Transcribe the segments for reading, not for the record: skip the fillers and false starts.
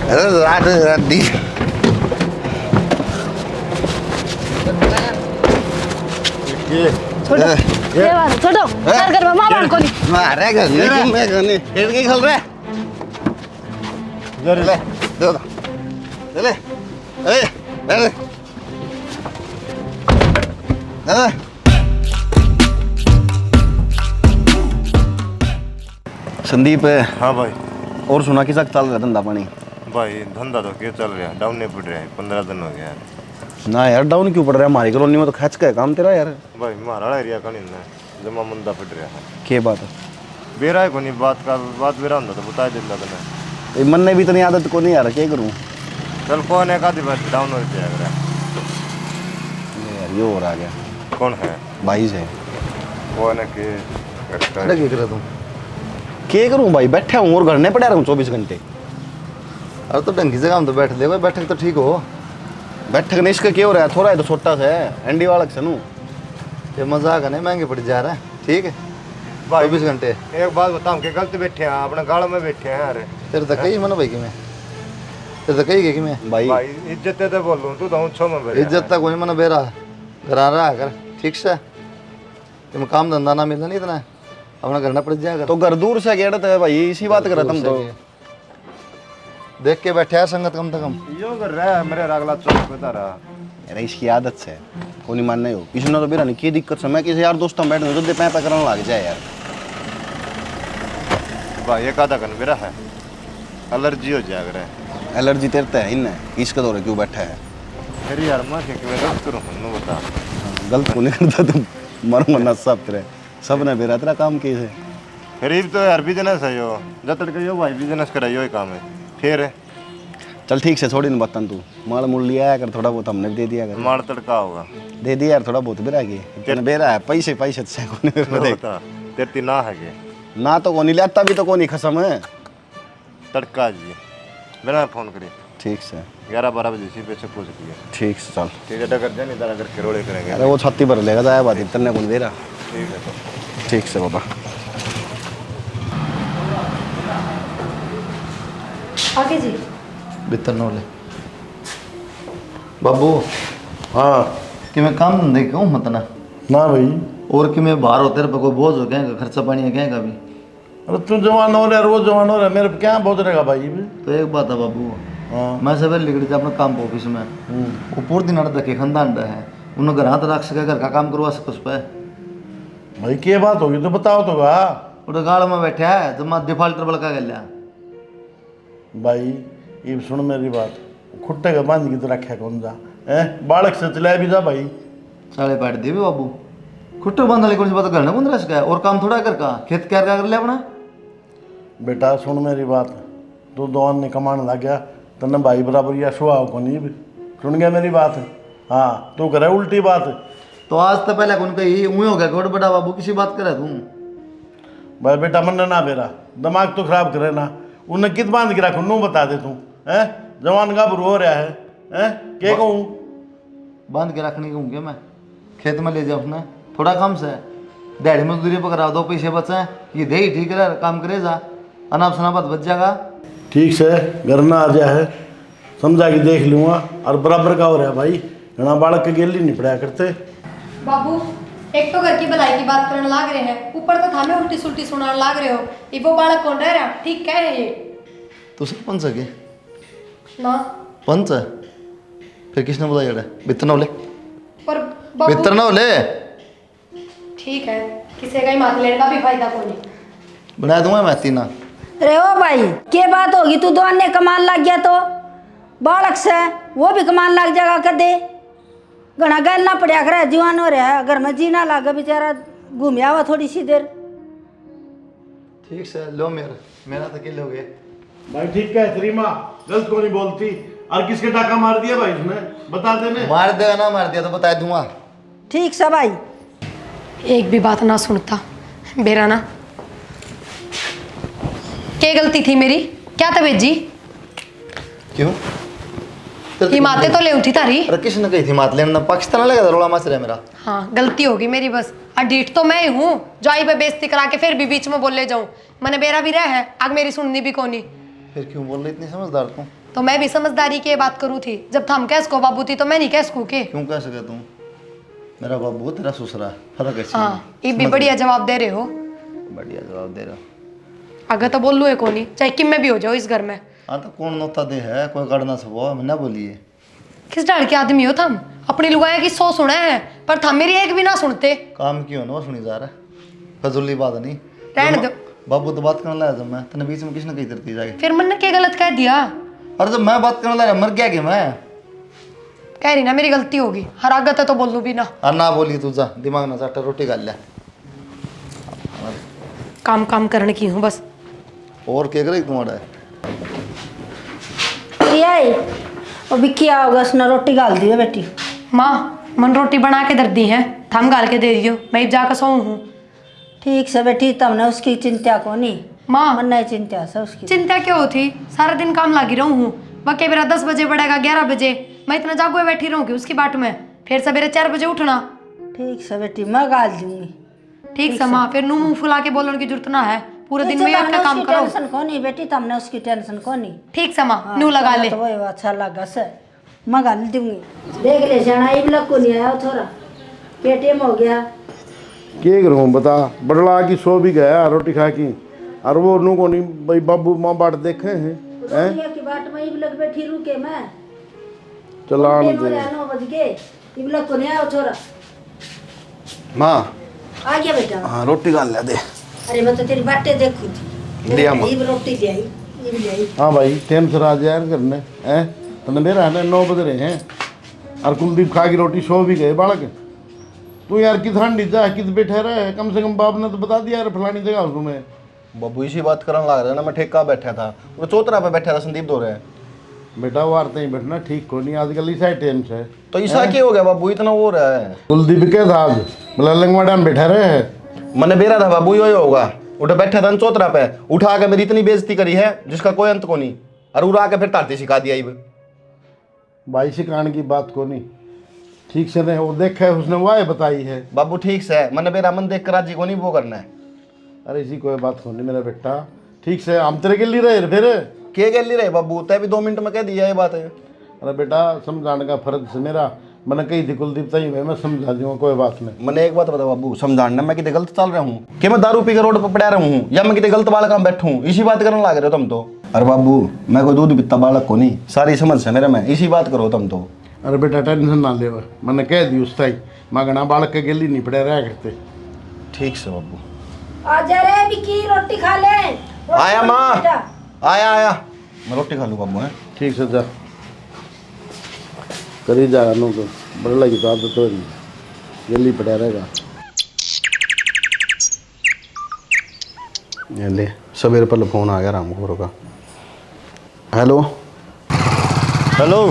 राडी छोड़ो ये बात छोड़ो कर कर मामा को नहीं मारे गने तुम मैं गने खेल के खेल रहे ले ले दे दे ले ए ले संदीप। हाँ भाई। और सुना कि चल रहा धंधा पानी? भाई धंधा तो क्या चल रहा है, डाउन नहीं पड़ रहा है, 15 दिन हो गया ना यार। डाउन क्यों पड़ रहा है? हमारी कॉलोनी में तो खच का है काम तेरा यार। भाई हमारा एरिया का नहीं जमा मंदा पड़ रहा है। क्या बात है? बेरा है को नहीं बात बेरा होता तो बता देता था मन ने भी इतनी आदत को नहीं यार, क्या करूँ? चल कौन है का दिवस डाउन हो जाएगा यार ये हो रहा गया। कौन है? भाई से कौन है कि क्या कर रहा तुम? क्या करूँ भाई, बैठा हूँ और घर नहीं पड़ा रहा हूँ 24 घंटे। अरे तो ढंगी से काम तो बैठ ले भाई, बैठक तो ठीक हो। बैठक नहीं इसका क्या हो रहा है? थोड़ा है तो छोटा सा है एंडी वाला सनू। ये मजाक है, नहीं महंगे पड़ जा रहा है। ठीक है भाई 24 घंटे। एक बात बताऊँ कि गलत बैठे हैं अपने गाड़ में बैठे हैं यार। तेरे तक कही मन भाई कि मैं तेरे तक कही कि मैं भाई इज्जत तो बोल रहा हूँ तू तो ऊँचो में बैठा इज्जत तक वही मन बेरा घर आ रहा कर। ठीक से तुम काम धंधा ना मिलना नहीं इतना, अपना करना पड़ जाएगा। तो घर दूर से गेड़त है भाई, इसी बात कर रहा तुम तो। देख के बैठे है संगत कम से कम। यो कर रहा है मेरे अगला चौक पे रहा यार इसकी आदत से को नहीं मानना हो। इसने तो मेरा नहीं की दिक्कत से मैं किसी यार दोस्तों में बैठने तो पैपा करने लग जाए यार। भाई एक आधा घंटा मेरा है, एलर्जी हो जाएगा रे। एलर्जी तेरे तो है ही ना, इसका दौरे क्यों बैठा है? फिर यार मैं क्या मैं गलत करूँ बता। गलत को नहीं करता तुम, मरो मरना सब तेरे सब ने बेरा तेरा काम कैसे? गरीब तो यार बिजनेस है यो, जब तक यो भाई बिजनेस करे यो ही काम है। फिर चल ठीक से छोड़ी न बतन तू माल मूल लिया कर, थोड़ा बहुत हमने भी दे दिया कर। मार तड़का होगा दे दिया यार थोड़ा बहुत बेरा की तेरे बेरा है। पैसे पैसे से को नहीं देख तेरी ना है के ना तो कोनी लेता भी तो कोनी खसम है तड़का जी मेरा फोन करी। ठीक से 11-12 बजे इसी पे से पूछ लिया। ठीक से चल ठीक है डगर जाने इधर अगर किरोड़े करेंगे। अरे वो छत्ती पर लेगा जाए बात इतने को दे रहा। ठीक है तो ठीक से बाबा आगे जी भीतर न ले बाबू। हाँ कि मैं काम धंधे क्यों मत ना भाई। और कि मैं बाहर होते पर कोई बोझ हो गया खर्चा पानी है क्या कभी? अरे तू जवान हो रहा है, रोज जवान हो रहा है, मेरे पे क्या बोझ रहेगा भाई भी? तो एक बात है बाबू, हाँ मैं सवेरे निकल जा अपना काम ऑफिस में, वो पूरे दिन अड़ के खंदा अंडा है उन्हें घर हाथ रख सके, घर का काम करवा सके उस पर। भाई क्या बात होगी तो बताओ तो गा। उधर गाड़ में बैठा है जब मैं डिफॉल्टर बड़का कर लिया। भाई ये सुन मेरी बात, खुट्टे का बांध की तो रखे कौन जा है, बालक से चलाया भी जा भाई। साढ़े पैट दे बाबू, खुट्टे बांध वाले कौन सी बात, घर ना बंद रह सका और काम थोड़ा कर का खेत क्या कर लिया अपना। बेटा सुन मेरी बात, तू दोन ने कमाने लग गया तन्ने भाई बराबर या सुहाव को नहीं भी सुन गया मेरी बात। हाँ तू करे उल्टी बात। तो आज तो पहले कौन कही ऊँ हो गया गोड बड़ा बाबू किसी बात करे तू। भाई बेटा मन ना बेरा दिमाग तो खराब करे ना, उन्हें कित बांध के रखो नू बता दे तू है, जवान गाभरू हो रहा है क्या कहूँ? बांध के रखने को क्या मैं खेत में ले जाओ उसने थोड़ा कम से दिहाड़ी मजदूरी पकड़ा दो पैसे बचे ये दे ही ठीक है काम करे जा अनाप शनापत बच जाएगा। ठीक से घर ना आ जाए है समझा के देख लूँगा। और बराबर का हो रहा है भाई, घना बालक के गेली नहीं पड़ा करते। बाबू एक तो घर की भलाई की बात करने लाग रहे हैं, ऊपर तो थामे उल्टी सुल्टी सुनाने लाग रहे हो। ये वो बालक कौन रह रहा ठीक कह रहे ये तो सब पंच है के ना पंच है फिर किसने बोला यार बितर ना बोले पर बाबू बितर ना बोले। ठीक है किसी का ही मात लेने का भी फायदा कोई नहीं, बना दूंगा मैं तीना। अरे ओ भाई क्या बात होगी, तू दोन ने कमान लग गया तो बालक से वो भी कमान लग जाएगा कर दे। घना गलना पड़ा कर जवान हो रहा है, घर में जीना लागा बेचारा घूम आवा थोड़ी सी देर। ठीक से लो मेरा तो किल हो गए भाई ठीक है तेरी माँ गलत को नहीं बोलती। और किसके टाका मार दिया भाई उसने बता देने? मार देगा ना मार दिया तो बता दूंगा। ठीक से भाई एक भी बात ना सुनता बेरा ना। क्या गलती थी मेरी, क्या तबीयत जी? क्यों ये माते तो ले उठी तारी। अरे किसने कही थी मात लेना, पाकिस्तान लगा था रोला मास रहा मेरा। हाँ गलती होगी मेरी बस, अडीट तो मैं ही हूँ जो आई पे बेइज्जती करा के फिर भी बीच में बोल ले जाऊँ। मैंने बेरा भी रहा है आग मेरी सुननी भी कोनी। फिर क्यों बोल रही इतनी समझदार तू? तो मैं भी समझदारी की बात करूँ थी। जब थम कह सको बाबू थी तो मैं नहीं कह सकूँ के। क्यों कह सके तुम? मेरा बाबू तेरा ससुरा, फर्क है। हाँ, ये भी बढ़िया जवाब दे रहे हो। बढ़िया जवाब दे रहा। अगर तो बोल लू है कोनी, चाहे किम में भी हो जाओ इस घर में। हाँ तो कौन नोता दे है, कोई करना सब मैं ना बोलिए। किस डर के आदमी हो थम? अपनी लुगाया की 100 सुने हैं पर थम मेरी एक भी ना सुनते। काम क्यों ना सुनी जा रहा है, फजूली बात नहीं। रहने दो। बाबू तो बात करने लगा जब मैं तेने बीच में किसने कही तरती जाके। फिर मैंने क्या गलत कह दिया? अरे जब मैं बात करने लगा मर गया कि मैं कह रही ना मेरी गलती होगी, हर आगत है तो बोल लू भी ना। ना बोली तू, जा दिमाग ना चाटा, रोटी खा लिया। काम काम करने की हूँ बस। और क्या करे तुम्हारा? अभी क्या होगा, उसने रोटी गाल दी है बेटी। माँ मन रोटी बना के दर दी है, थम गाल के दे दियो, मैं जाकर सोऊं हूँ। ठीक से बेटी, तमने उसकी चिंता को नहीं। माँ मन नहीं चिंता से उसकी। चिंता क्यों होती? सारा दिन काम लगी रहूँ हूँ। वके मेरा 10 बजे बढ़ेगा 11 बजे, मैं इतना जागो बैठी रहूँगी उसकी बाट में। फिर सवेरे 4 बजे उठना। ठीक से बेटी, मैं गाल दूंगी। ठीक से माँ, फिर मुंह फुला के बोलने की जरूरत ना है। पूरे दिन में अपना काम करो। टेंशन को नहीं बेटी, तमने उसकी टेंशन को नहीं। ठीक से माँ, नू लगा ले। तो वही अच्छा लगा से मैं गाल दूंगी। देख ले जाना, इब लग को नहीं आया थोड़ा पेटीएम हो गया। के करूँ बता, बड़ला की सो भी गया रोटी खा की, और वो नू को नहीं भाई बाबू माँ बाट देखे हैं। रोटिया की बाट में इब लग बैठी रुके मैं। चलान टेम हो दे। गया 9 बज गए, इब लग को नहीं आया थोड़ा। माँ आ गया बेटा। हाँ रोटी गाल ले दे। अरे मैं तो तेरी बातें देखू थी। लिया माँ। इब रोटी दे आई, इब ले आई। हाँ भाई टाइम से राज यार करने हैं, तने मेरा है ना 9 बज रहे हैं, और कुलदीप खा की रोटी सो भी गए बालक। तू यार किस ठंडी जा किस बैठे रहे, कम से कम बाप ने तो बता दिया यार फलानी जगह हूँ तुम्हें। बाबू इसी बात करने लग रहा है ना, मैं ठेका बैठा था, वो चौतरा पे बैठा था संदीप दो रहे। बेटा वार्ता ही बैठना ठीक को नहीं, आजकल ऐसा टाइम से। तो ऐसा क्या हो गया बाबू, इतना वो रहा है? कुलदीप के था आज लंगवाड़ा में बैठा रहे हैं। मैंने बेरा था बाबू, यो होगा उठा बैठा था चौतरा पे, उठा के मेरी इतनी बेइज्जती करी है जिसका कोई अंत को नहीं, और उड़ा के फिर तारती सिखा दिया। इब भाई सिखाने की बात को नहीं, ठीक से नहीं वो देखा है उसने वाह बताई है। बाबू ठीक से है, मैंने बेरा मन देख कर राजी को नहीं वो करना है। अरे इसी कोई बात को नहीं मेरा बेटा, ठीक से हम तेरे के लिए रहे फिर। के गल रहे बाबू, तय भी 2 मिनट में कह दिया ये बात है। अरे बेटा समझाने का फर्ज से मेरा, मैंने कही थी कुलदीप तई मैं समझा दूंगा, कोई बात नहीं। मैंने एक बात बता बाबू, समझाना मैं कितने गलत चल रहा हूँ कि मैं दारू पी के रोड पर पड़ा रहा हूँ, या मैं कितने गलत बालक में बैठूँ, इसी बात करने लग रहे हो तुम तो। अरे बाबू मैं कोई दूध पीता बालक को नहीं, सारी समझ है मेरे में, इसी बात करो तुम तो। अरे बेटा टेंशन ना ले, मैंने कह दी उस ताई मगना बालक के गिली नहीं पड़े रह करते। ठीक से बाबू। आ जा रे विकी, रोटी खा ले। रोटी आया खा माँ, बेटा। आया आया, मैं रोटी खा लूँ बाबू है। ठीक से जा करी जा नो को, बड़ला की तो आदत हो रही, गिली पड़ा रहेगा। ये ले सवेरे पहले फोन आ गया रामखोर का। हेलो हेलो,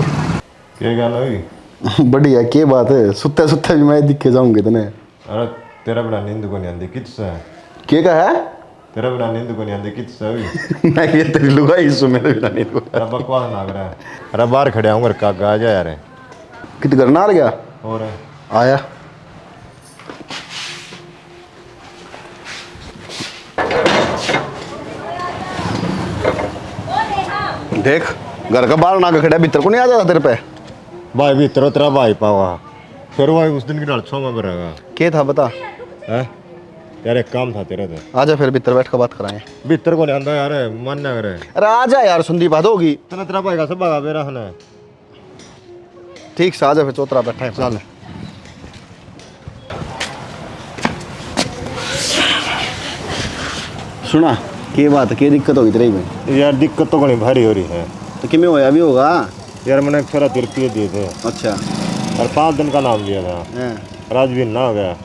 क्या गल हुई? बढ़िया, क्या बात है, सुत्ते सुत्ते भी मैं दिखे जाऊंगे तने। अरे तेरा बिना नींद को नहीं आती किससे? क्या कहा है? तेरा बिना नींद को नहीं आती किससे हुई? मैं ये तेरी लुगाई सु मेरे बिना नहीं को। अरे बकवास ना कर। अरे बाहर खड़े हूँ, का आ जा यार। कित घर ना आ गया? और आया देख, घर का बाहर ना के खड़ा, भीतर को नहीं आ जाता तेरे पे। भाई भी तेरा भाई पावा, फिर भाई उस दिन की डाल छो में बरेगा। क्या था बता? है यार, एक काम था तेरा तो। आजा फिर भीतर बैठ कर बात कराएं। भीतर को नहीं आंदा यार, मन ना करे। अरे आजा यार, संदीप बात होगी। तेरा भाई का सब भागा बेरा है। ठीक से आजा, फिर चौतरा बैठा है। चल सुना, क्या बात है, क्या दिक्कत होगी तेरी में? यार दिक्कत तो बड़ी भारी हो रही है। तो किमें होया भी होगा? यार मैंने एक थोड़ा रुपये दिए थे अच्छा और 5 दिन का नाम लिया था, हैं। राजवीर ना हो गया।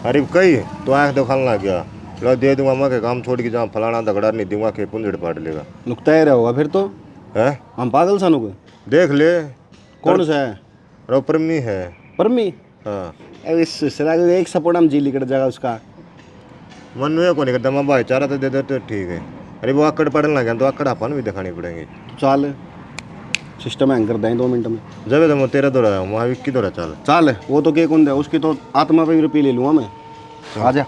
अरे कही तो आँख दिखाने लग गया, लो दे दूंगा मैं के काम छोड़ के, जहाँ फलाना दगड़ा नहीं दूंगा के पुंजड़ पाट लेगा। नुकता है होगा फिर तो। है हम पागल सानू को। देख ले। कौन सा है? रोपरमी है। परमी? हाँ अब इस सिरा के एक सपोर्ट हम जी लिकट जाएगा उसका। मन में को नहीं करता, मैं भाईचारा तो दे दे तो ठीक है। अरे वो आकड़ पड़ने लग गया तो आकड़ अपन भी दिखानी पड़ेंगे। चल सिस्टम हैंग कर दें 2 मिनट में। जब तो मैं तेरा दौरा है, वहाँ भी की दौरा चल। चल वो तो के कौन दे, उसकी तो आत्मा पे भी रुपये ले लूँगा मैं। आजा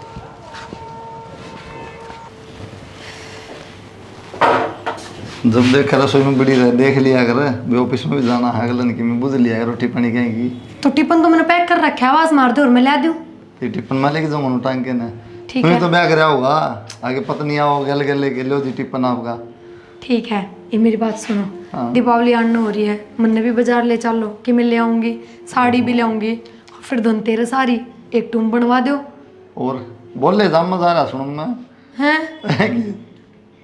जब देख रसोई में बड़ी रह देख लिया कर, वे ऑफिस में भी जाना है अगले की मैं बुझ लिया कर रोटी पानी कहेंगी। तो टिफिन तो मैंने पैक कर रखा है, आवाज मार दो और मैं ला दूं। ये टिफिन में लेके जाऊंगा टांग के ना। ठीक तुम्हें है। तो ब्याह कराया होगा, आगे पत्नी आओ गल गल लेके लो जी टिफिन आपका। ठीक है, ये मेरी बात सुनो। हाँ। दीपावली आने हो रही है, मन्ने भी बाजार ले चलो कि मैं ले आऊंगी, साड़ी भी ले आऊंगी, फिर धनतेरस सारी एक टूम बनवा दो। और बोल ले जा मजा आ रहा सुन मैं। हैं?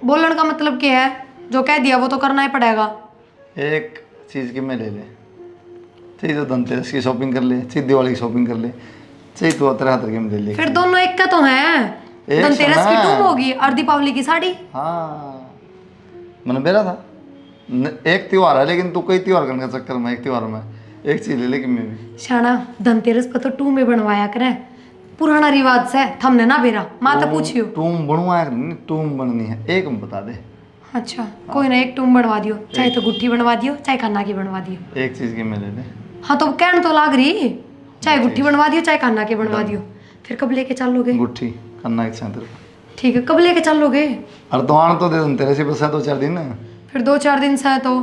बोलने का मतलब क्या है? जो कह दिया वो तो करना ही पड़ेगा। एक चीज की मैं ले ले, चाहिए तो धनतेरस की शॉपिंग कर ले, चाहिए दिवाली की शॉपिंग कर ले, चाहिए तो तरह तरह की मैं ले ले। फिर दोनों एक का तो है, एक धनतेरस की समय। टूम होगी और दीपावली की साड़ी। हाँ मैंने बेरा था एक त्योहार है, लेकिन तू कई त्योहार करने के चक्कर में एक त्योहार में एक चीज ले लेकिन मैं भी शाना धनतेरस पर तो टूम में बनवाया करे, पुराना रिवाज से थमने ना बेरा माता पूछियो। टूम बनवाया नहीं, टूम बननी है एक में बता दे। अच्छा कोई ना, एक टूम बनवा दियो, चाहे तो गुट्ठी बनवा दियो चाहे खाना की बनवा दियो। एक चीज की मैं ले ले। हाँ तो कहने तो लाग रही, चाहे गुट्ठी बनवा दियो चाहे खाना की बनवा दियो। फिर कब लेके चलोगे? गुट्ठी करना एक तेरे को। ठीक है, कब लेके चलोगे? अरे तो आने तो दे धनतेरस से बस 2-4 दिन। फिर 2-4 दिन से है तो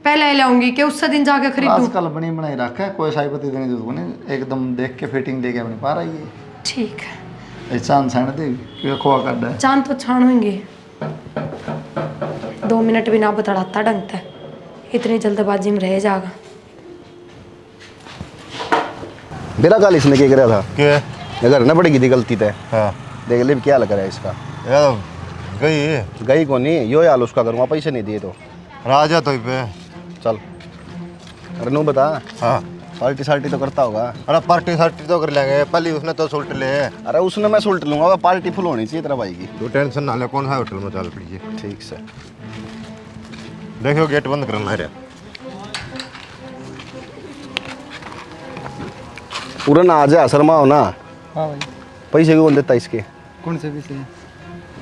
पहले ले आऊंगी कि उससे दिन जाके खरीदूं? आजकल बनी बनाई रखा है, कोई साइपति देने जरूरत नहीं, एकदम देख के फिटिंग लेके अपने पा रही है। ठीक है। चांद छाण दे कि खोआ काट है। चांद तो छान होंगे, 2 मिनट भी ना बतड़ाता ढंग से, इतनी जल्दबाजी में रह जाएगा। मेरा गाल इसने क्या करा था? क्या? अगर न पड़ेगी थी गलती तय हाँ देख ले क्या लग रहा है इसका। यार गई गई को नहीं यो यार उसका करूँगा, पैसे नहीं दिए तो राजा तो पे। चल। अरे नो बता, हाँ पार्टी साल्टी तो करता होगा? अरे पार्टी सार्टी तो कर लेंगे, पहले उसने तो सुल्ट ले। अरे उसने मैं सुल्ट लूंगा, पार्टी फुल होनी चाहिए तेरा भाई की। तू टेंशन ना ले, कौन सा होटल में चल पड़िए। ठीक से देखो गेट बंद करना है। पूरा ना आ जा, शर्मा हो ना। हाँ भाई। पैसे कौन देता इसके? कौन से पैसे?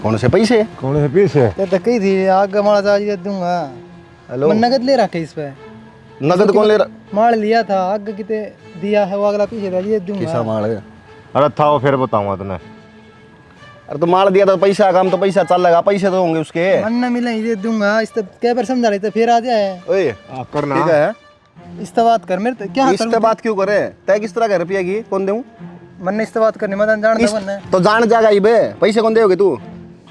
कौन से पैसे? कौन से पीछे? तो कही थी आग माड़ा चार्ज दे दूंगा। हेलो, नगद ले रखे इस पे। नगद कौन ले रहा? मार लिया था, आग किते दिया है वो अगला पीछे दे दूंगा। किसा मार है? अरे था वो, फिर बताऊंगा तुमने। अरे तो मार दिया था पैसा, काम तो पैसा चल लगा, पैसे तो होंगे उसके। मन न मिले ही दे दूंगा। इस तब क्या बार समझा रहे थे, फिर आ जाए। ओए करना ठीक है, इस तो बात कर, मेरे तो क्या इस पे बात क्यों करे? तय किस तरह कर रुपया की कौन दूं? मन ने इस तो बात करनी, मदन जान दो मन तो जान जाएगा ही बे, पैसे कौन देओगे तू?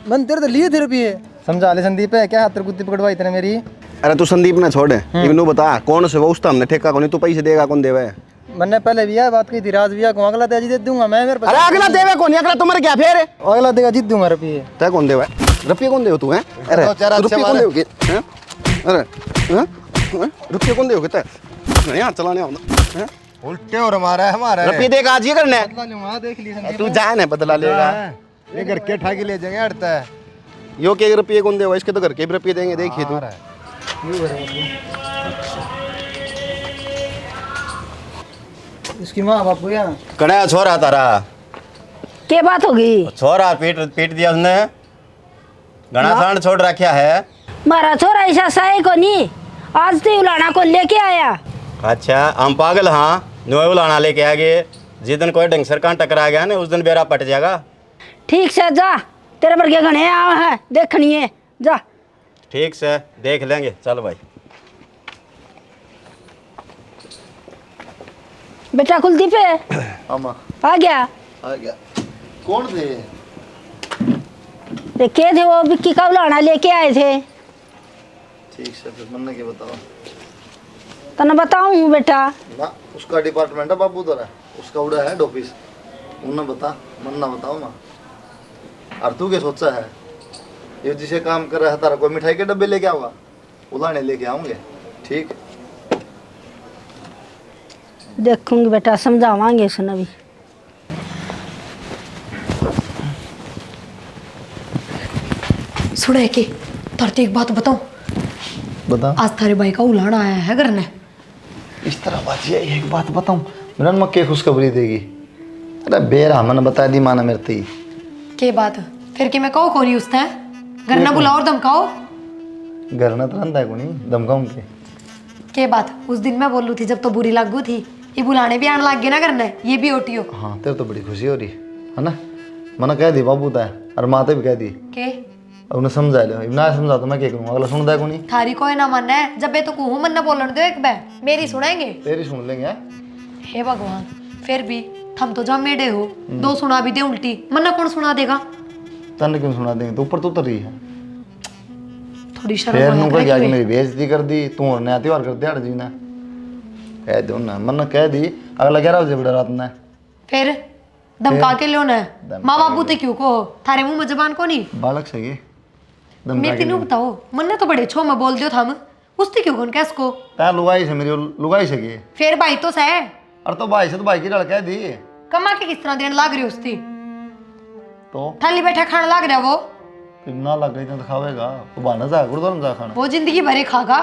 मन तेरे तो लिए थे रुपये। समझा ले संदीप है क्या, हाथ कुत्ती पकड़वाई तेरे मेरी। अरे तू संदीप ने छोड़, इवनू बता कौन से वो उसका हमने ठेका कौन, तू पैसे देगा कौन देवे? मैंने पहले भी यह बात की थी, राज भैया को अगला तेजी दे दूंगा मैं। मेरे पास अरे अगला देवे कौन? अगला तुम्हारे क्या फेर? अगला देगा जीत दूंगा रुपये। तय कौन देवे? रुपये कौन देव तू है? अरे दो चार अच्छे रुपये कौन वाले। देओगे? हैं? अरे रुपये कौन देओगे? तय यहाँ चलाने आओ, उल्टे और हमारा हमारा रुपये देगा आज ये करना है। बदला लूंगा, देख ली संदीप। तू जान है बदला लेगा। ये घर के ठाकी ले जाएंगे अड़ता है। यो के रुपये कौन देगा? इसके तो घर के भी रुपये देंगे, देखिए तू। इसकी माँ बापू या कड़ा छोरा तारा के बात होगी? छोरा पीट पीट दिया उसने, घना सांड छोड़ रखा है। मारा छोरा ऐसा सही को नहीं, आज तो उलाना को लेके आया। अच्छा हम पागल? हाँ नो उलाना लेके आ गए, जिस दिन कोई ढंग सर कान टकरा गया ना उस दिन बेरा पट जाएगा। ठीक से जा, तेरे पर के घने आए हैं देखनी है, जा। ठीक से देख लेंगे, चल भाई। बेटा कुलदीप है अम्मा आ गया? आ गया। कौन थे? के थे वो? विक्की का उलाना लेके आए थे। ठीक से फिर मन ने क्या बताओ तना बताऊं बेटा? ना, उसका डिपार्टमेंट है बाबू उधर है, उसका उड़ा है हेड ऑफिस। उन्हें बता, मन ना बताओ माँ। और तू क्या सोचा है? ये जिसे काम कर रहा है तारा, कोई मिठाई के डब्बे लेके आऊंगा, उलाने लेके आऊंगे। ठीक देखूंगी बेटा, समझावांगे उसने भी। सुने कि तरती एक बात बताऊं, बता। आज थारे भाई का उलाना आया है घर ने। इस तरह बात ये एक बात बताऊं, मेरा मक्के खुशखबरी देगी। अरे बेरा मैंने बता दी माना मेरे ती। के बात? फिर कि मैं कहो कोनी उसने घर ना बुलाओ और धमकाओ? घर ना तो रंधा है कोनी धमकाऊं के बात? उस दिन मैं बोल रही थी जब तो बुरी लागू थी, ये बुलाने भी आने लग गए ना घर ने, ये भी ओटियो हाँ तेरे तो बड़ी खुशी हो रही है ना। मैंने कह दी बाबू तय और माते भी कह दी। के अब उन्हें समझा लो, ना समझा तो मैं क्या करूँ, अगला सुन दे को नहीं। थारी कोई ना मन है, जब बे तो कहूँ मन ना बोलन दो एक बे, मेरी सुनेंगे। तेरी सुन लेंगे। हे भगवान, फिर भी थम तो जा मेडे हो, दो सुना भी दे उल्टी, मन ना कौन सुना देगा। तन क्यों सुना देंगे, तू ऊपर तो उतर रही है। थोड़ी शर्म फिर आया नुका करे क्या कि कि मेरी बेइज्जती कर दी, तू और नया त्योहार कर दिया जी ना, कह दो ना, मन कह दी अगला 11 बजे बड़ा रात में। फिर धमका के लो ना, माँ बाबू ते क्यों को थारे मुंह में जबान को नहीं। बालक से ये मैं तीनों बताओ, मन ने तो बड़े छो में बोल दियो थम, उसती क्यों कौन कैस को। ता लुगाई से मेरी लुगाई से की, फिर भाई तो सह और तो भाई से तो भाई की लड़ कह दी कमा के किस तरह देने लाग रही उसती, तो थाली बैठा खाने लाग रहा वो। फिर ना लग गई तो खावेगा, वो बहाना जा गुरुद्वारा जा खाना। वो जिंदगी भरे खागा,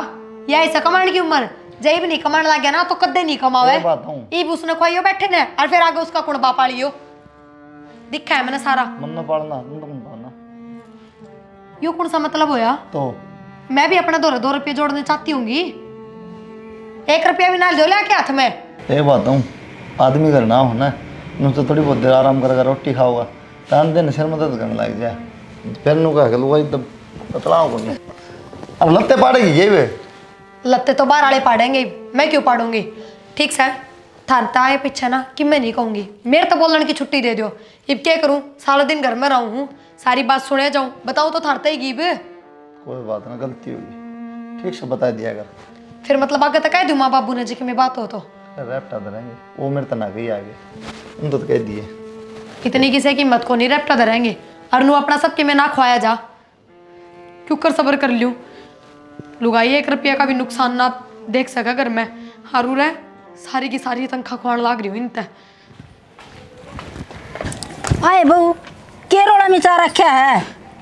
या ऐसा कमाने की उम्र जय भी नहीं कमाने लग गया ना तो कदे नहीं कमावे। ये बात हूँ। ईब उसने खुआइयो बैठे ने, और फिर आगे उसका कुण बापा लियो, दिखा है मैंने सारा। मन ना पालना, तुम तो कौन पालना। यो कौन सा मतलब होया। तो मैं भी अपना 2 रुपये जोड़ने चाहती हूँगी, 1 रुपया भी ना दो लेके हाथ में। ये बात हूँ, आदमी करना हो ना, तो थोड़ी बहुत देर आराम करेगा, रोटी खाओगा, तान दिन सिर मदद करने लग जाए, फिर नु कह लुगाई तो बतलाओ को नहीं। अब लत्ते पाड़ेगी ये वे, लत्ते तो बाहर वाले पाड़ेंगे, मैं क्यों पाड़ूंगी। ठीक है, थारता है पीछे ना कि मैं नहीं कहूँगी, मेरे तो बोलने की छुट्टी दे दो। अब क्या करूँ, सारा दिन घर में रहूँ हूँ, सारी बात सुने जाऊँ, बताओ तो थारता ही गीब। कोई बात ना, गलती होगी, ठीक से बता दिया अगर। फिर मतलब आगे तक कह दूँ माँ बाबू ने जी कि मैं बात हो तो रैप्टा धरेंगे, वो मेरे तना गई आगे, उन तो कह दिए। इतनी किसी की हिम्मत को नहीं रैप्टा धरेंगे, और नू अपना सबके में ना खुआया जा, क्यों कर सबर कर लूँ। लुगाई 1 रुपया का भी नुकसान ना देख सका घर में, हरू रहे सारी की सारी तनख्वाह खुआन लाग रही हूँ इन तय। आए बहू के रोड़ा मिचा रखा है,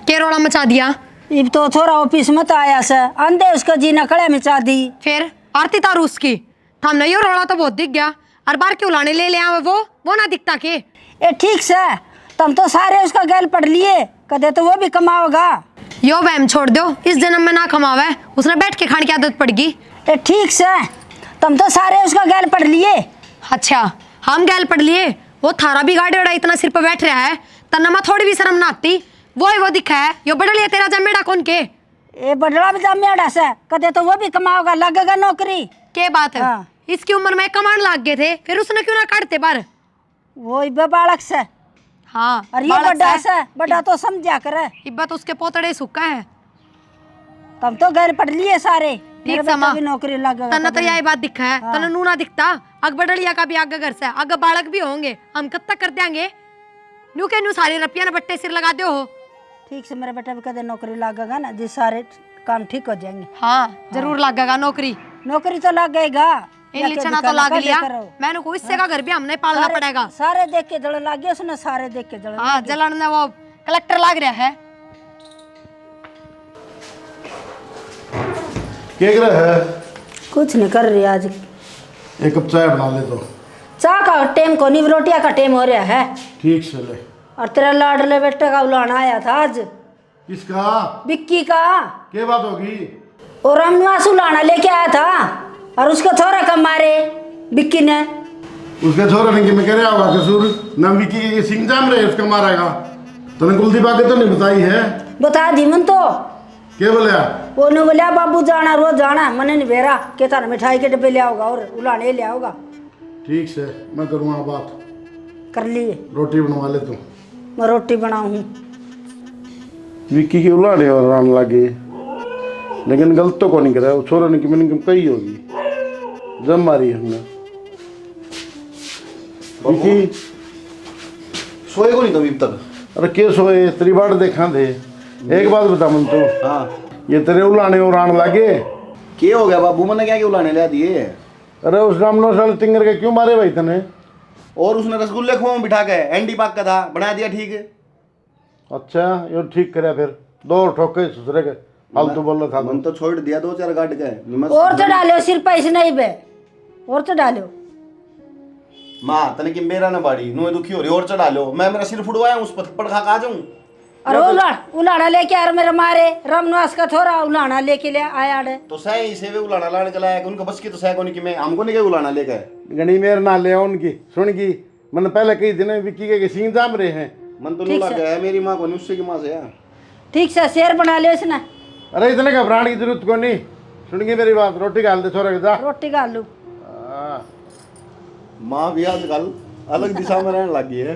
के रोड़ा मचा दिया। इब तो थोड़ा ऑफिस में तो आया से अंधे उसका जी नकड़े मिचा दी। फिर आरती तारू उसकी हमने यो रोड़ा तो बहुत दिख गया, और बार क्यों लाने ले आवे वो ना दिखता के। ए ठीक से, तुम तो सारे उसका गैल पढ़ लिए, कदे तो वो भी कमाओगा। यो वहम छोड़ दो, इस जन्म में ना कमावे, उसने बैठ के खाने की आदत पड़ गई। ए ठीक से, तुम तो सारे उसका गैल पढ़ लिए। अच्छा हम गैल पढ़ लिए, वो थारा भी गाड़ी उड़ा इतना सिर पर बैठ रहा है, तन्नमा थोड़ी भी शर्म ना आती। वो दिखा है यो बड़ा लिया तेरा जमेड़ा कौन के। ए बडड़ा भी जमेड़ा से, कदे तो वो भी कमाओगा, लगेगा नौकरी। के बात है, हाँ। इसकी उम्र में कमाने लग गए थे, फिर उसने क्यों ना काटते बार। वो इब्बे बालक से, हाँ और ये बालक बड़ा से। से, बड़ा तो समझा करे। इब्बा तो उसके पोतड़े सुक्का है। तुम तो गैल पढ़ लिए सारे, ठीक मेरे समा, बेटा भी नौकरी लगेगा। तन्ना तो कभी। यही बात दिखा है, हाँ। तन्ना नू ना दिखता। अग बड़लिया का भी आगे घर से आगे बालक भी होंगे, हम कब तक कर देंगे। नू के नू सारे रुपया ना बट्टे सिर लगा दो हो। ठीक से, मेरे बेटा भी कदे नौकरी लगेगा ना, जी सारे काम ठीक हो जाएंगे। हाँ जरूर लगेगा नौकरी, नौकरी तो लगेगा। इन लिचना तो लाग लिया, मैंने को इससे का घर भी हमने पालना पड़ेगा। सारे देख के जड़ लग गया उसने, सारे देख के जड़। हाँ जलन में वो कलेक्टर लाग रहा है। क्या कर रहा है? कुछ नहीं कर रही आज, एक कप चाय बना ले तो। चाह का टाइम को नहीं, रोटियां का टाइम हो रहा है। ठीक से ले। और तेरा लाडले बेटे का उलाना आया था आज, किसका? विक्की का। क्या बात होगी? और रामनिवास उलाना लेके आया था, और उसको थोड़ा कम मारे विक्की ने। उसके छोरा ने कि मैं कह रहा होगा कसूर ना, विकी के सिंह जाम रहे उसका मारेगा। तूने कुलदीप आके तो नहीं बताई है? बता दी मन तो। क्या बोला? वो ने बोलिया बाबू जाना, रोज जाना, मने नहीं बेरा के तार मिठाई के डब्बे ले आओगा और उलाने ले आओगा। ठीक से, मैं करूँगा बात। कर लिए, रोटी बनवा ले तू। मैं रोटी बनाऊँ। विक्की के उलाड़े और रान लगे, लेकिन गलत तो को नहीं करा। वो छोरा ने कि मैंने कही होगी, जम मारी हमने। विक्की सोए को नहीं तुम अब तक? अरे के सोए, तेरी बाट देखा थे। एक बात बता मन तो, हाँ ये तेरे उलाने और आने लगे। क्या हो गया बाबू, मैंने क्या उलाने ला दिए? अरे उस रामनो साल तिंगर के क्यों मारे भाई तने? और उसने रसगुल्ले खुआ में बिठा के एंडी पाक का था, बना दिया ठीक है। अच्छा ये ठीक करे, फिर 2 ठोके सुसरे के फालतू बोल रहा था। मन तो छोड़ दिया 2-4 गाट के निमक। और चढ़ा लो सिर पैसे नहीं बे, और चढ़ा लो। माँ तने कि मेरा ना बाड़ी नुए दुखी हो रही, और चढ़ा लो। मैं मेरा सिर फुड़वाया उस पर थप्पड़ खा के आ जाऊं। और उलाना लेके आ मेरे मारे, रामनिवास का थोड़ा उलाना लेके ले आया डे। तो सही से वे उलाना लाने चला है, उनका बस की तो सह को नहीं कि मैं हमको नहीं क्या उलाना लेके। गणी मेरे ना ले उनकी सुन की, मैंने पहले कई दिन विक्की के सिंह जाम रहे हैं। मन तो नहीं लग गया है मेरी माँ को नहीं, उससे की माँ से यार। ठीक से शेर बना लियो इसने। अरे इतने घबराने की जरूरत को नहीं, सुनिए मेरी बात, रोटी डाल दे छोरा के जा। रोटी खा लूँ। माँ भी आजकल अलग दिशा में रहने लगी है।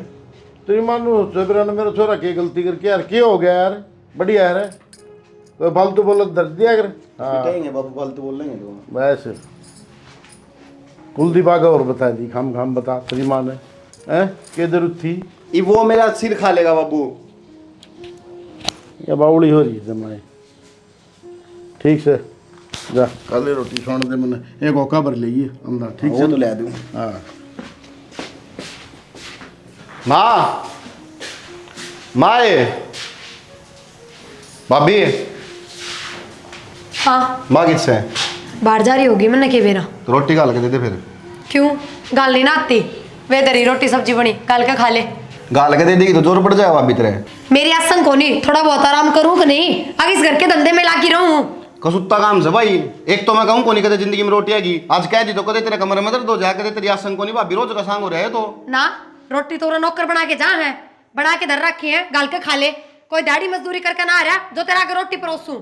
तेरी मानू जबरा ने मेरा छोरा की गलती करके यार, क्या हो गया यार, बढ़िया यार, कोई फालतू बोलत दर्द दिया कर। हाँ पिटाएंगे बाबू, फालतू बोल लेंगे तो। बस कुलदीप आगे और बता दी, खाम बता तेरी माँ ने हैं क्या जरूरत थी। ये वो मेरा सिर खा लेगा बाबू। या बावड़ी हो रही है जमाए, ठीक से जा काले रोटी छोड़ दे, मैंने एक औका भर ली अंदर, ठीक वो से तो ले दूँ। हाँ माँ, माए, भाभी, हाँ माँ किससे है? बाहर जा रही होगी मैंने के बेरा। तो रोटी गाल के दे दे फिर। क्यों गाल नहीं ना आती? वे दरी रोटी सब्जी बनी गाल के खा ले। गाल के दे देगी तो जोर पड़ जाएगा भाभी तेरे। मेरी आसन को नहीं, थोड़ा बहुत आराम करूँ कि नहीं? आगे इस घर के धंधे में लागी रहूँ। कसुत्ता काम से भाई। एक तो मैं कहूँ को नहीं कहते जिंदगी में रोटी आएगी, आज कह दी तो कहते तेरे कमरे में दर्द हो जाए, कहते तेरी आसन को नहीं भाभी रोज का सांग हो रहा है। तो ना रोटी तो नौकर बना के जा है, बना के धर रखी है, गाल के खा ले। कोई दाढ़ी मजदूरी करके ना आ रहा जो तेरा आगे रोटी परोसूं।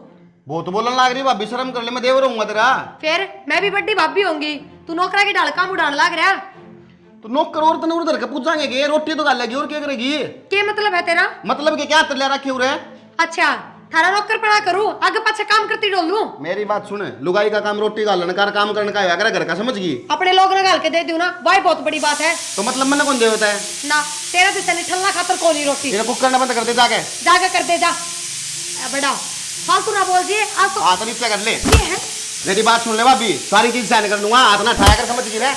वो तो बोलने लग रही भाभी, शर्म कर ले, मैं देवर रहूंगा तेरा। फिर मैं भी बड्डी भाभी होंगी, तू नौकरा की ढाल काम उड़ान लग रहा। तो नौकर और तने उधर के पूछांगे कि रोटी तो गाल लगी और क्या करेगी? क्या मतलब है तेरा? मतलब कि क्या तले रखे हुए है? अच्छा थारा नौकर पड़ा करूँ, आगे पीछे काम करती डोलूं। मेरी बात सुने, लुगाई का काम रोटी गालने का, काम करने का है घर का, समझ गई? अपने लोग ने गाल के दे दूं ना, वही बहुत बड़ी बात है। तो मतलब मैंने कौन दे होता है ना तेरा दिशा नहीं ठल्ला खातर कोली रोटी तेरे कुक करना बंद कर दे जाके। जाके कर दे जा। बड़ा फालतू ना बोल दिए आज तो। हाथ नीचे कर ले। ये है मेरी बात सुन ले भाभी, सारी चीज सहन कर लूंगा, हाथ ना ठाया कर, समझ गई रे?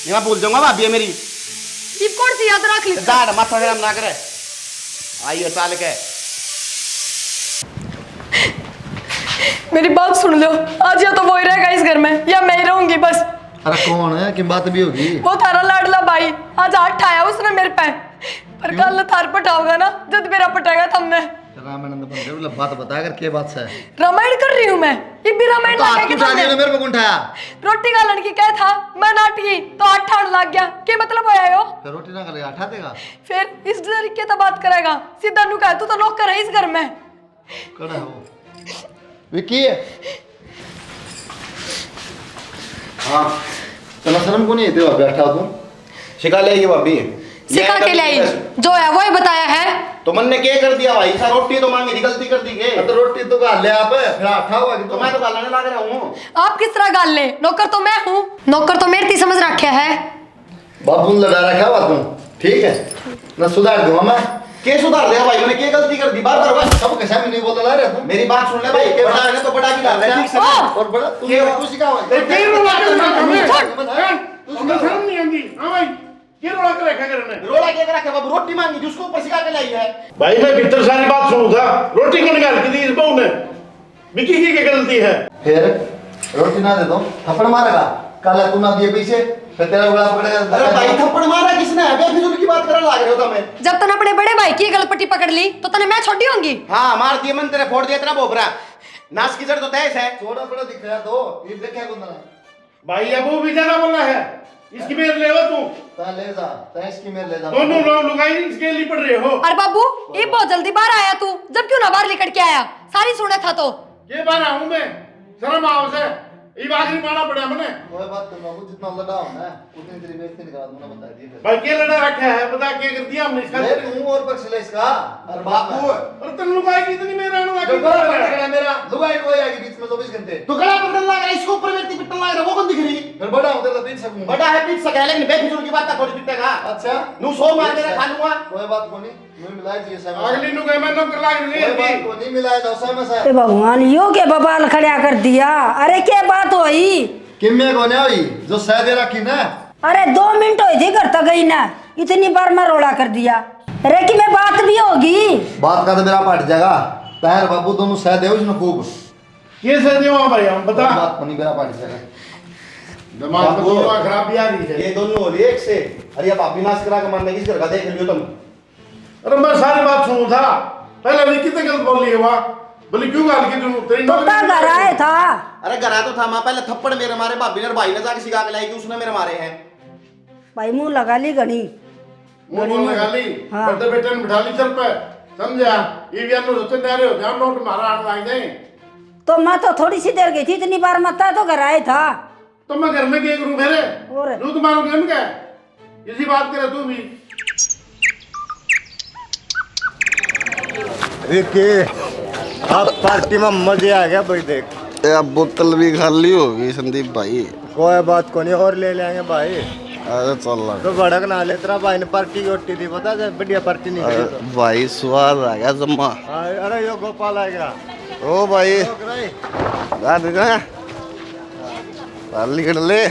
ये मैं भूल जाऊंगा भाभी है मेरी। ये कौन सी याद रख ली? जा माथा गरम ना करे, आइए चाल के। मेरी बात सुन लो, आज या तो वो ही रहेगा इस घर में या मैं ही रहूंगी बस। अरे कौन है कि बात भी होगी? वो थारा लाडला भाई आज हाथ ठाया उसने मेरे पे, पर कल थार पटाओगा ना जब मेरा पटाएगा तब मैं। रामायण बन बात बताया कर क्या बात है? रामायण कर रही हूँ मैं, ये भी रामायण लगा के तुमने मेरे को कौन उठाया? रोटी का लड़की क्या था, मैं नाटकी तो आठ ठाण लग गया, क्या मतलब होया यो? फिर रोटी ना करेगा उठा देगा? फिर इस तरीके से बात करेगा, सीधा नु कह तू तो नौकर है इस घर में। कड़ा हो विकी है। हाँ चलो शर्म को नहीं है बैठा तुम सिखा लेगी भाभी, सिखा के लाई जो है वो ही बताया है। तो मन ने क्या कर दिया भाई, सा रोटी तो मांगी थी, गलती कर दी के। तो रोटी तो गाल ले आप फिर आठा हुआ कि तो मैं तो गालने लग रहा हूँ। आप किस तरह गाल ले, नौकर तो मैं हूँ, नौकर तो मेरे थी समझ रखे है। बाबू ने लड़ा रखा हुआ तुम, ठीक है ना? सुधार दूंगा मैं। क्या सुधार दिया भाई, मैंने क्या गलती कर दी? बार बार सब कैसा भी नहीं बोल रहा है तुम। मेरी बात सुन ले भाई, बड़ा है तो बड़ा भी डाल रहा है, ठीक से ना? और बड़ा तू कुछ सिखा हुआ शर्म नहीं आती? हाँ भाई क्या रोड़ा कर रखा करने? रोड़ा क्या रखा बाबू, रोटी मांगी थी उसको ऊपर सिखा के लाई है। भाई मैं भीतर सारी बात सुनू था, रोटी को निकाल के दी इस बहू ने, विकी की क्या गलती है? फिर रोटी ना दे दो थप्पड़ मारेगा, काला तू ना दिए पीछे फिर तेरा गला पकड़ेगा। अरे भाई थप्पड़ मारा किसने? बेफिजूल की बात करने लग रहे हो तुम। जब तने अपने बड़े भाई की गलपट्टी पकड़ ली तो तने मैं छोड़ी होंगी। हाँ मार दिए मन तेरे, फोड़ दिया तेरा बोबरा, नाश की जड़ तो तैस है। छोटा बड़ा दिख रहा तो ये देखे कौन ना भाई अब वो भी ज्यादा बोला है, इसकी मेर ले हो तू, ता ले जा ता इसकी मेरे ले जा। दोनों लोग लुगाई इसके लिए पड़ रहे हो। अरे बाबू ये बहुत जल्दी बाहर आया तू, जब क्यों ना बाहर निकल के आया, सारी सुना था तो। ये बार आऊं मैं, शर्म आओ से, ये आखिरी पाना पड़ा मैंने। कोई बात करना वो जितना लड़ा हो ना उतनी तेरी बेइज्जती निकाल दूंगा, बता दिए फिर। भाई क्या लड़ा रखा है, बता क्या कर दिया हमने इसका? मैं हूं और पक्ष ले इसका। अरे बाबू अरे तुम लुगाई की इतनी मेरा आना जो गला पकड़ा मेरा लुगाई को आएगी बीच में 24 घंटे। तो गला पकड़ने लग रहा है, इसको ऊपर व्यक्ति पिटने लग रहा है, वो कौन दिख रही? फिर बड़ा उधर तो पीट सकूंगा। बड़ा है पीट सके, लेकिन बेफिजूल की बात का थोड़ी पिटेगा। अच्छा नू सो मार के खा लूंगा। कोई बात को नहीं मुंह मिलाए जी सब। अगली नु गए मैं नौकर लाग कोई नहीं बात को नहीं मिलाए दो सब में से। ए भगवान यो के बबाल खड़ा कर दिया। अरे क्या बात हुई? किम्मे कोने हुई जो सह दे रखी ना? अरे 2 मिनट हुई थी घर तक गई ना, इतनी बार मैं रोड़ा कर दिया। अरे कि मैं बात भी होगी, बात का तो मेरा पट जाएगा। तार बाबू दोनों सह दे उसने खूब। ये से देवा भाई हम बता, बात को नहीं मेरा पट जाएगा। दिमाग में तो खराबी आ रही है। ये दोनों हो रही है एक से। अरे अब आप विनाश करा के मारने किस घर का देख लियो तुम। अरे मैं सारी बात सुनू था, पहले भी कितने गलत बोल लिए हुआ, बोली क्यों गाल की तू तेरी तो घर आए था। अरे घर तो था, माँ पहले थप्पड़ मेरे मारे, भाभी ने भाई ने जाके सिखा के लाई कि उसने मेरे मारे हैं। भाई मुंह लगा ली घनी मुंह लगा ली, हाँ। बड़े बेटे ने बिठा ली सर पे, समझा? ये भी अन्नू सोचते जा रहे हो जान नोट मारा हाथ लाग जाए। तो मैं तो थोड़ी सी देर गई थी, इतनी बार मत आ, तो घर आए था। तो मैं घर में क्या करूं मेरे? और दूध मारूंगा उनका। इसी बात करे तू भी। विक्की अब पार्टी में मजे आ गया भाई देख। अब बोतल भी खाली होगी संदीप भाई। कोई बात को नहीं और ले लेंगे भाई। अरे चल रहा तो भड़क ना ले, तेरा भाई ने पार्टी की ओटी थी पता है, बढ़िया पार्टी नहीं करी तो। भाई स्वाद आ गया जम्मा। अरे यो गोपाल आ गया। ओ भाई ले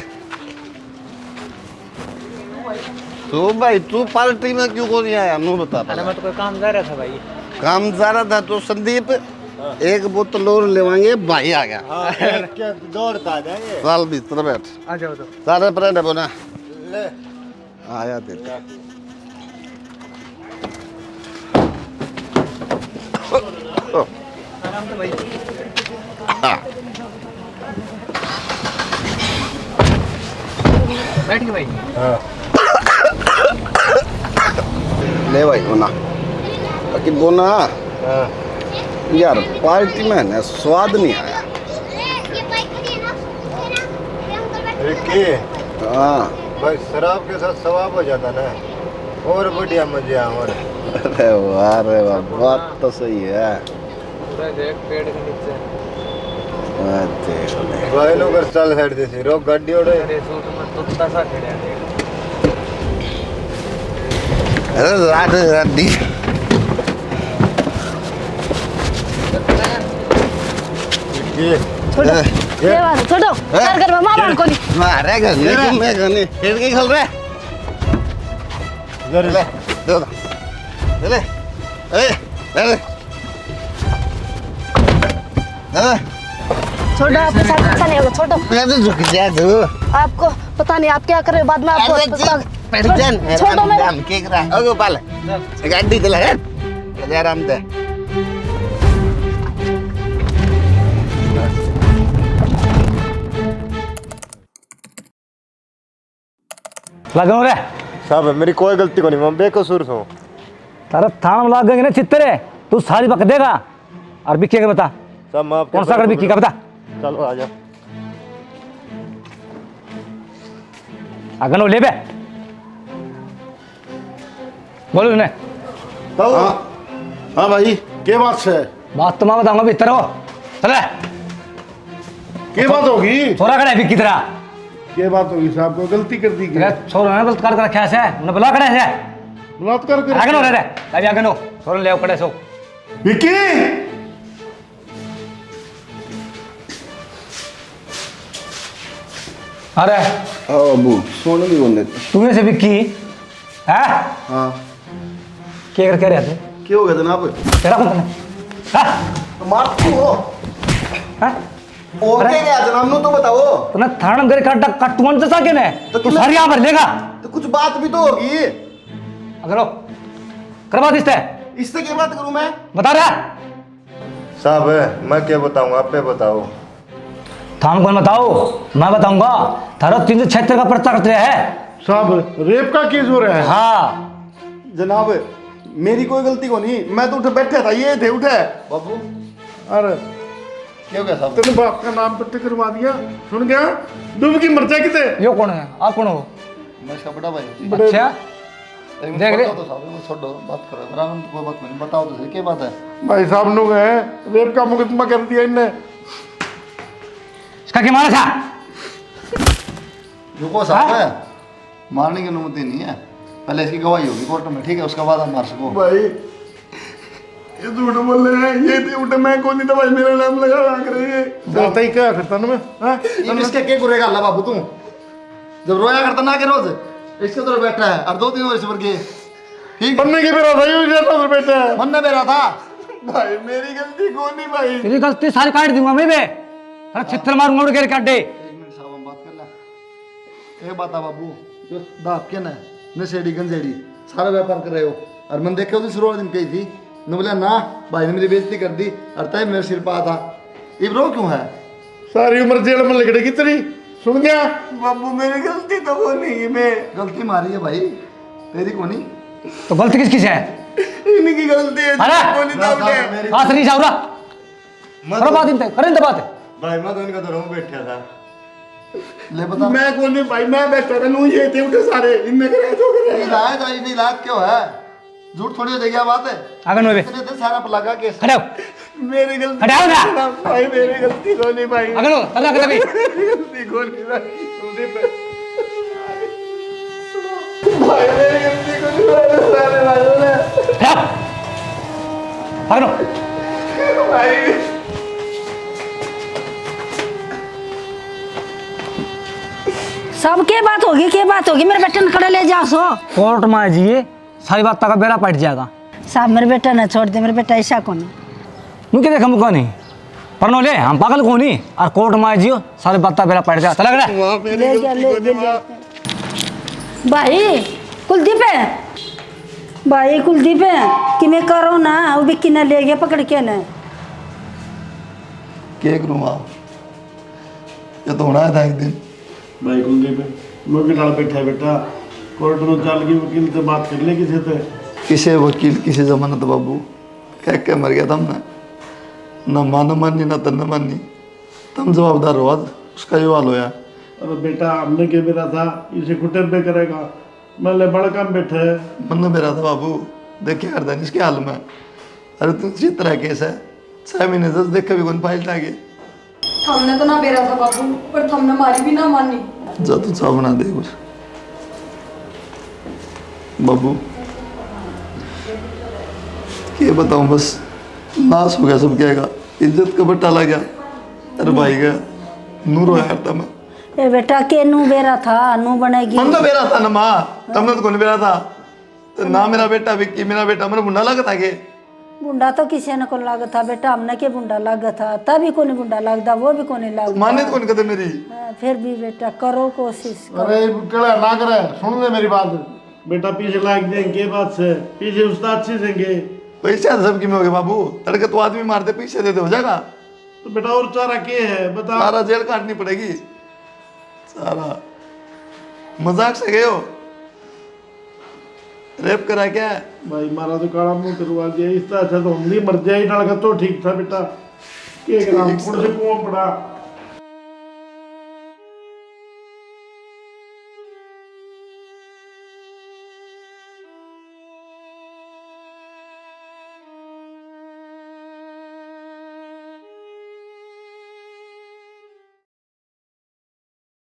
तो भाई तू पार्टी में क्यों को नहीं आया? नू बता। मैं तो कोई काम जा रहा था भाई। काम जा रहा था तो संदीप एक बोतल और लेवाएंगे। भाई आ गया। क्या दौड़ता आ जाएंगे। साल भीतर बैठ आ जाओ तो। सारे परेड बोना ले आया तेरे आराम से भाई। बैठ गए भाई। ले भाई बोना बाकी बोना यार पार्टी में ना स्वाद नहीं आया। विक्की हाँ भाई शराब के साथ सवाब हो जाता ना और बढ़िया मजे आ। और अरे वाह बात तो सही है। पूरा देख पेड़ के नीचे। भाई लोग चल साइड देसी रोक गाड़ी ओड़े। अरे सूट में तुत्ता सा खड़े हैं देख। अरे राडी छोड़ो ये बात छोड़ो, घर में मामा को नहीं मारे गने तुम मैं गने खेल के खेल रहे जरा ले दे दे ले ए ले छोड़ो, आपके साथ अच्छा नहीं होगा, छोड़ो। मैं तो झुक जा दो आपको पता नहीं आप क्या कर रहे हो, बाद में आपको छोड़ो मेरा। हम के करा ओ गोपाल गाड़ी चला है ले आराम से लगो रे साहब मेरी कोई गलती को नहीं, मैं बेकसूर हूँ। तारा थाना लाग गए ना चित्तरे, तू सारी पक देगा। और बिक्की का बता साहब मैं कौन सा कर बिक्की का बता। चलो आ जाओ। अगनो ले बे बोलो ने। हाँ भाई क्या बात है? बात तो मैं बताऊंगा भीतर हो चले। क्या बात होगी? छोरा खड़ा है बिक्की तेरा। क्या बात होगी साहब को? गलती कर दी क्या? छोरा ने बलात्कार कर रखा है, उन्हें बुला खड़ा है। बलात्कार कर अगनो रे अभी अगनो छोरा ले खड़े सो। विक्की अरे ओ अबू सोने भी बोलने तू से बिक्की है हाँ क्या कर रहे थे? क्या हो गया जनाब? तेरा कौन है? मार तू हो हैं? ओके क्या जनाब नु तो बताओ। तूने थाना में काटा कटवन जैसा क्या ने तो तू सारी यहाँ भर लेगा। तो कुछ बात भी तो होगी। अगर हो करवा दिसते इससे क्या बात करूं मैं? बता रहा साहब मैं क्या बताऊँ, आप पे बताओ। थान कौन बताओ, मैं बताऊंगा। थारा 376 का पर्चा कट रहा है। साहब रेप का केस हो रहा है। हाँ जनाब मेरी कोई गलती को नहीं, मैं तो उठे बैठा था, ये थे उठे। बाबू अरे क्या हो गया साहब? तेरे बाप का नाम पट्टे करवा दिया, सुन गया? डूब की मर्चा किते? यो कौन है? आप कौन हो? मैं इसका बड़ा भाई हूँ। अच्छा एक देख मिनट ले। बताओ तो साहब, एक मिनट छोड़ो, बात करो आराम से, कोई बात नहीं, बताओ तो सही क्या बात है? भाई साहब लोग हैं, रेप का मुकदमा कर दिया इनने। इसका क्या मारा था? रुको साहब है, मारने की अनुमति नहीं है, पहले इसकी गवाही होगी कोर्ट में, ठीक है? उसके बाद हम मार सको। भाई ये झूठ बोल रहे हैं, ये थे उठे, मैं कौन नहीं था भाई, मेरा नाम लगा रख रहे हैं। चलता ही क्या करता ना मैं? हाँ? ये इसके के गुरेगा अल्लाह बाबू तू जब रोया करता ना के रोज इसके तरफ बैठा है और 2-3 वर्ष पर गए, ठीक? बनने की मेरा भाई उधर तो बैठा है। मन में रहा था भाई मेरी गलती कौन नहीं भाई? तेरी गलती सारी काट दूंगा मैं बे। अरे छित्र मारूंगा उड़ के काट दे। 1 मिनट साहब हम बात कर ले। एक बात है बाबू, जो दाप के ना नशेड़ी गंजेड़ी सारा व्यापार कर रहे हो और मन देखे उस शुरुआत दिन कही थी न, बोला ना भाई ने मेरी बेइज्जती कर दी और तय मेरे सिर पा था। ये रो क्यों है? सारी उम्र जेल में लगड़ेगी तेरी, सुन गया? बाबू मेरी गलती तो वो नहीं है, मैं गलती मारी है भाई तेरी को नहीं। तो गलती किसकी से है? इनकी गलती है अरे! बोली था उन्हें। हाथ नहीं जाऊरा करो बात इनते करें इनते बात भाई मैं तो इनका तो रूम बैठा था। ले बता मैं कौन नहीं भाई, मैं बैठा था नू ये थे उठे सारे इनने करे जो करे। नहीं लाया तो नहीं लाया क्यों है? झूठ थोड़ी हो जाएगी क्या बात है? आगे नो बे इतने दिन सारा पर लगा केस हटाओ मेरी गलती हटाओ ना भाई, मेरी गलती को नहीं भाई, आगे नो तला कर भी गलती को नहीं भाई, कुलदीप भाई मेरी गलती को नहीं भाई, सारे भाइयों ने हटाओ आगे नो भाई। सब के बात होगी मेरे बेटे ने खड़े ले जाओ सो। कोर्ट में जी सारी बात का बेड़ा पट जाएगा। साहब मेरे बेटा ने छोड़ दे, मेरे बेटा ऐसा कौन है? मुझे देखा मुका नहीं पर नो ले हम पागल को नहीं और कोर्ट में जियो सारी बात का बेड़ा पट जाएगा। चला गया ले गया ले गया भाई कुलदीप है, भाई कुलदीप है कि मैं करो ना वो बिक्की ने ले गया पकड़ के ना। क्या करूँ आप? ये तो होना था एक दिन। भाई कुलदीप लोग के नाल बैठा है बेटा, कोर्ट में चल के वकील से बात कर ले किसी से। किसे वकील किसे जमानत बाबू कह के मर गया था हमने, न मानो मानी न तन मानी, तुम जवाबदार हो, आज उसका ये हाल होया। अरे बेटा हमने क्या मेरा था इसे कुटेब पे करेगा, मैं ले बड़ा काम बैठे है। मन मेरा था बाबू, देखिए हरदन इसके हाल में। अरे तुम इसी तरह केस है 6 महीने से देखे भी कौन फाइल लागे। हमने तो ना बेरा था बाबू, पर तुमने हमारी भी ना मानी। जा तू चाह बना दे कुछ बाबू, ये बताऊं बस नाश हो गया सब, कहेगा इज्जत का बट्टा लग गया। अरे भाई का नूर हो यार तम ए बेटा के नू बेरा था नू बनेगी। मन तो मेरा था ना माँ, तुमने तो कौन मेरा था तो ना मेरा बेटा विक्की, मेरा बेटा मेरा बुढ़ा लगा था के बुंडा तो किसी ने को लागा था बेटा, हमने के बुंडा लागा था तभी को नहीं बुंडा लगता, वो भी को नहीं लगता। माने तो कौन कहते मेरी। फिर भी बेटा करो कोशिश करो। अरे कड़ा ना करे, सुन ले मेरी बात बेटा, पीछे लाग देंगे बात से, पीछे उस्ताद अच्छी देंगे पैसे सबकी में हो गए बाबू, तड़के तो आदमी मारते पैसे देते हो जाएगा। तो बेटा और चारा के है बता। सारा जेल काटनी पड़ेगी सारा, मजाक से गए हो, रेप करा क्या है? भाई मारा तो काला मुंह करवा दिया, इस तरह से तो हम नहीं मर जाए डाल का तो ठीक था बेटा, के ग्राम पुर से कुआं पड़ा।